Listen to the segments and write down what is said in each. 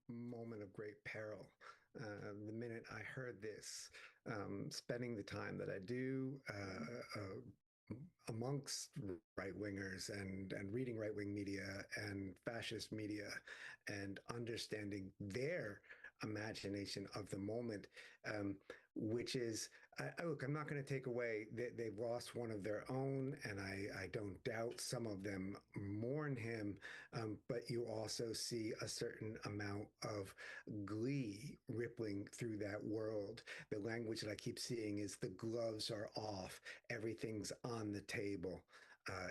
moment of great peril. The minute I heard this, spending the time that I do amongst right wingers and reading right wing media and fascist media and understanding their imagination of the moment, which is, look, I'm not going to take away that they've lost one of their own, and I don't doubt some of them mourn him, but you also see a certain amount of glee rippling through that world. The language that I keep seeing is the gloves are off, everything's on the table.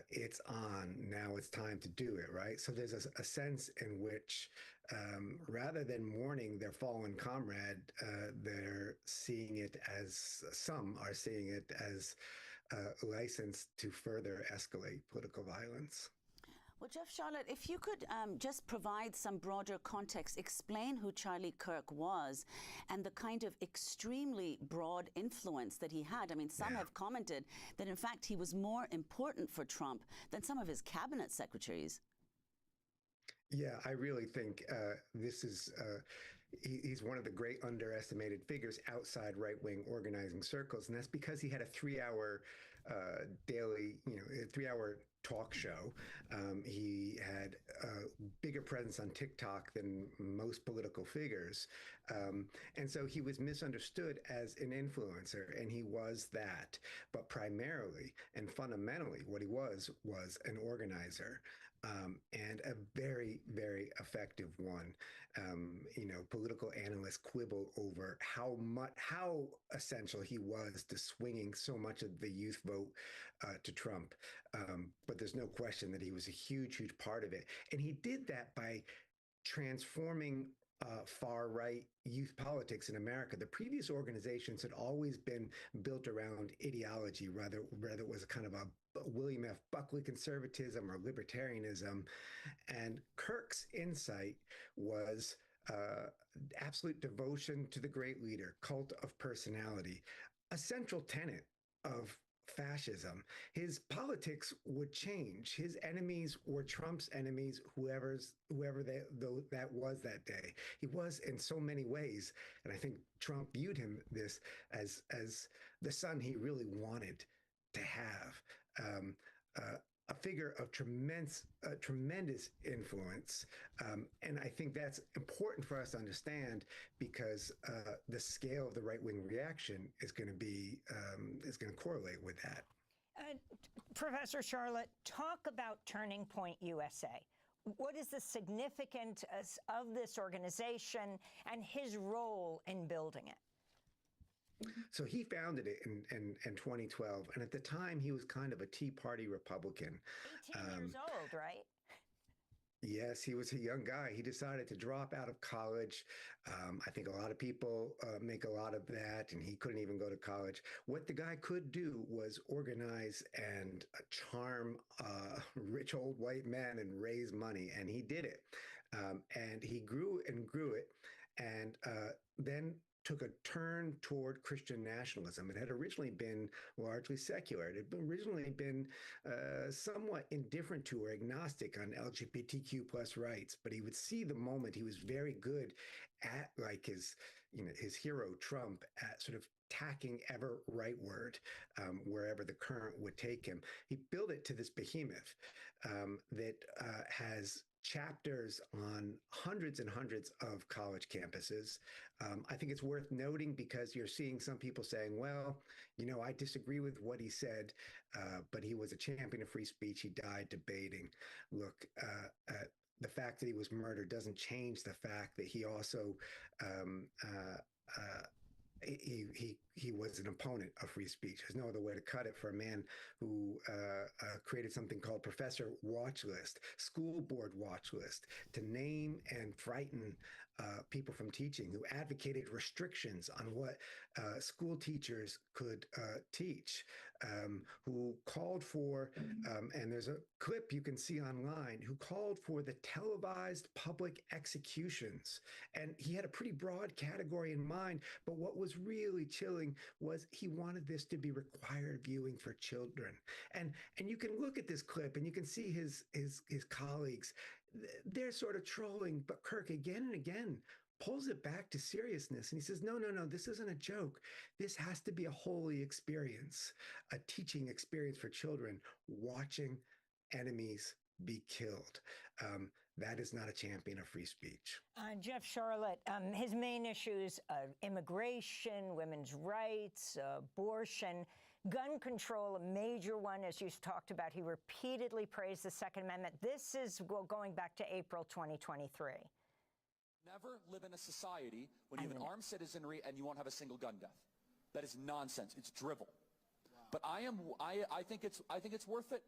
It's on. Now it's time to do it, right? So there's a sense in which, rather than mourning their fallen comrade, they're seeing it as, some are seeing it as a license to further escalate political violence. Well, Jeff, Charlotte, if you could just provide some broader context, explain who Charlie Kirk was and the kind of extremely broad influence that he had. I mean, some have commented that, in fact, he was more important for Trump than some of his cabinet secretaries. Yeah, I really think this is, he's one of the great underestimated figures outside right-wing organizing circles. And that's because he had a 3-hour daily, a 3-hour talk show. He had a bigger presence on TikTok than most political figures. And so he was misunderstood as an influencer, and he was that. But primarily and fundamentally, what he was an organizer. And a very, very effective one. Political analysts quibble over how essential he was to swinging so much of the youth vote to Trump. But there's no question that he was a huge, huge part of it. And he did that by transforming far-right youth politics in America. The previous organizations had always been built around ideology, rather it was a kind of a William F. Buckley conservatism or libertarianism. And Kirk's insight was absolute devotion to the great leader, cult of personality, a central tenet of fascism. His politics would change. His enemies were Trump's enemies, whoever that was that day. He was in so many ways, and I think Trump viewed him this as the son he really wanted to have. A figure of tremendous influence, and I think that's important for us to understand, because the scale of the right-wing reaction is going to correlate with that. Professor Charlotte, talk about Turning Point USA. What is the significance of this organization and his role in building it? So he founded it in 2012, and at the time he was kind of a Tea Party Republican. 18 years old, right? Yes, he was a young guy. He decided to drop out of college. I think a lot of people make a lot of that, and he couldn't even go to college. What the guy could do was organize and charm rich old white men and raise money, and he did it. And he grew and grew it, and then took a turn toward Christian nationalism. It had originally been largely secular. It had originally been somewhat indifferent to or agnostic on LGBTQ plus rights, but he would see the moment. He was very good at, like his hero Trump, at sort of tacking ever rightward wherever the current would take him. He built it to this behemoth that has chapters on hundreds and hundreds of college campuses. I think it's worth noting, because you're seeing some people saying, well, I disagree with what he said, but he was a champion of free speech. He died debating. Look, the fact that he was murdered doesn't change the fact that he also he was an opponent of free speech. There's no other way to cut it for a man who created something called Professor Watch List, School Board Watch List, to name and frighten people from teaching, who advocated restrictions on what school teachers could teach, who called for, and there's a clip you can see online, who called for the televised public executions. And he had a pretty broad category in mind, but what was really chilling was he wanted this to be required viewing for children. And you can look at this clip and you can see his colleagues. they're sort of trolling, but Kirk again and again pulls it back to seriousness. And he says, no, this isn't a joke. This has to be a holy experience, a teaching experience for children, watching enemies be killed. That is not a champion of free speech. Jeff Charlotte, his main issues, immigration, women's rights, abortion, gun control, a major one, as you talked about. He repeatedly praised the Second Amendment. This is going back to April 2023. Never live in a society when you have an armed citizenry and you won't have a single gun death. That is nonsense. It's drivel. Wow. But I think it's worth it.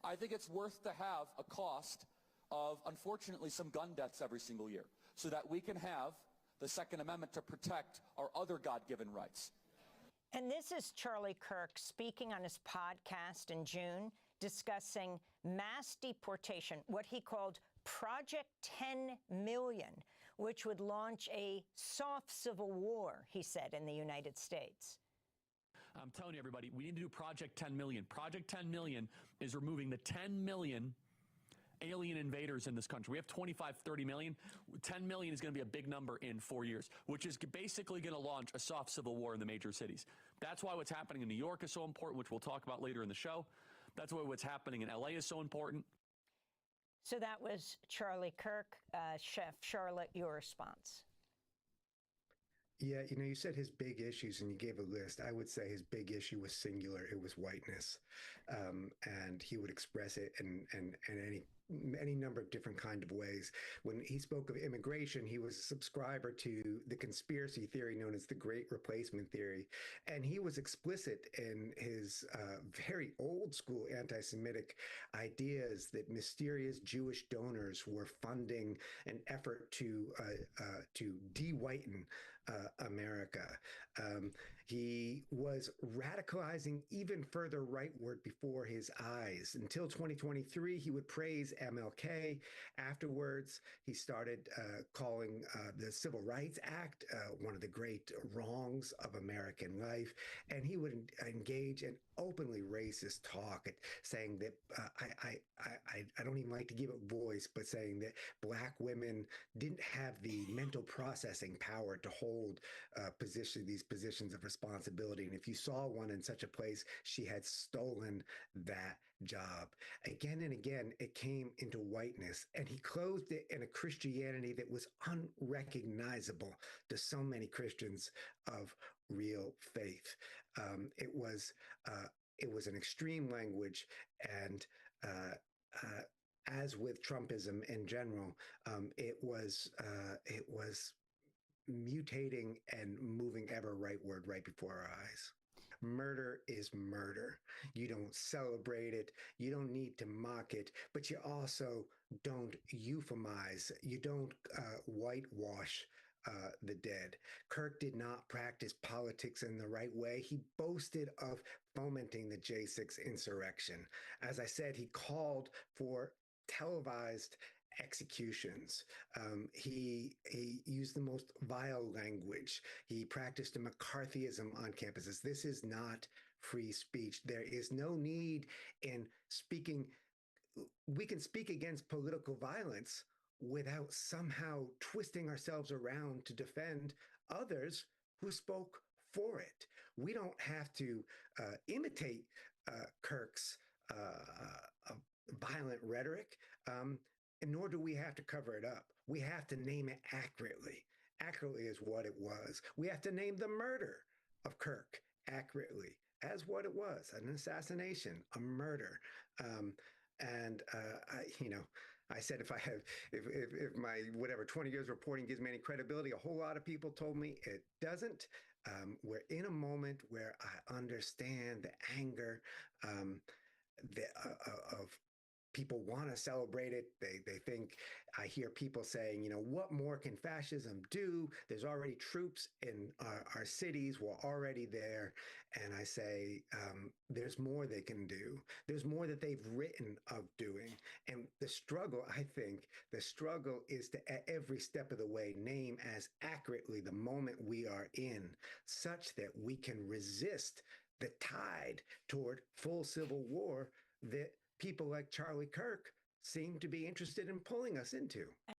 I think it's worth to have a cost of, unfortunately, some gun deaths every single year so that we can have the Second Amendment to protect our other God-given rights. And this is Charlie Kirk speaking on his podcast in June, discussing mass deportation, what he called Project 10 Million, which would launch a soft civil war, he said, in the United States. I'm telling you, everybody, we need to do Project 10 Million. Project 10 Million is removing the 10 million alien invaders in this country. We have 25, 30 million. 10 million is going to be a big number in 4 years, which is basically going to launch a soft civil war in the major cities. That's why what's happening in New York is so important, which we'll talk about later in the show. That's why what's happening in LA is so important. So that was Charlie Kirk. Chef Charlotte, your response. Yeah, you said his big issues and you gave a list. I would say his big issue was singular. It was whiteness. And he would express it in any number of different kind of ways. When he spoke of immigration, he was a subscriber to the conspiracy theory known as the Great Replacement Theory. And he was explicit in his very old school anti-Semitic ideas that mysterious Jewish donors were funding an effort to de-whiten America. He was radicalizing even further rightward before his eyes. Until 2023, he would praise MLK. Afterwards, he started calling the Civil Rights Act one of the great wrongs of American life. And he would engage in openly racist talk, saying that I don't even like to give it voice, but saying that Black women didn't have the mental processing power to hold these positions of responsibility. And if you saw one in such a place, she had stolen that job. Again and again, it came into whiteness, and he clothed it in a Christianity that was unrecognizable to so many Christians of real faith. It was an extreme language, and as with Trumpism in general, it was mutating and moving ever rightward right before our eyes. Murder is murder. You don't celebrate it. You don't need to mock it, but you also don't euphemize. You don't whitewash the dead. Kirk did not practice politics in the right way. He boasted of fomenting the J6 insurrection. As I said, he called for televised executions. He used the most vile language. He practiced a McCarthyism on campuses. This is not free speech. There is no need in speaking. We can speak against political violence without somehow twisting ourselves around to defend others who spoke for it. We don't have to imitate Kirk's violent rhetoric, nor do we have to cover it up. We have to name it accurately. Accurately is what it was. We have to name the murder of Kirk accurately as what it was, an assassination, a murder. I said if my 20 years reporting gives me any credibility, a whole lot of people told me it doesn't. We're in a moment where I understand the anger of people want to celebrate it. They think, I hear people saying, what more can fascism do? There's already troops in our cities. We're already there. And I say, there's more they can do. There's more that they've written of doing. And the struggle is to, at every step of the way, name as accurately the moment we are in, such that we can resist the tide toward full civil war that people like Charlie Kirk seem to be interested in pulling us into.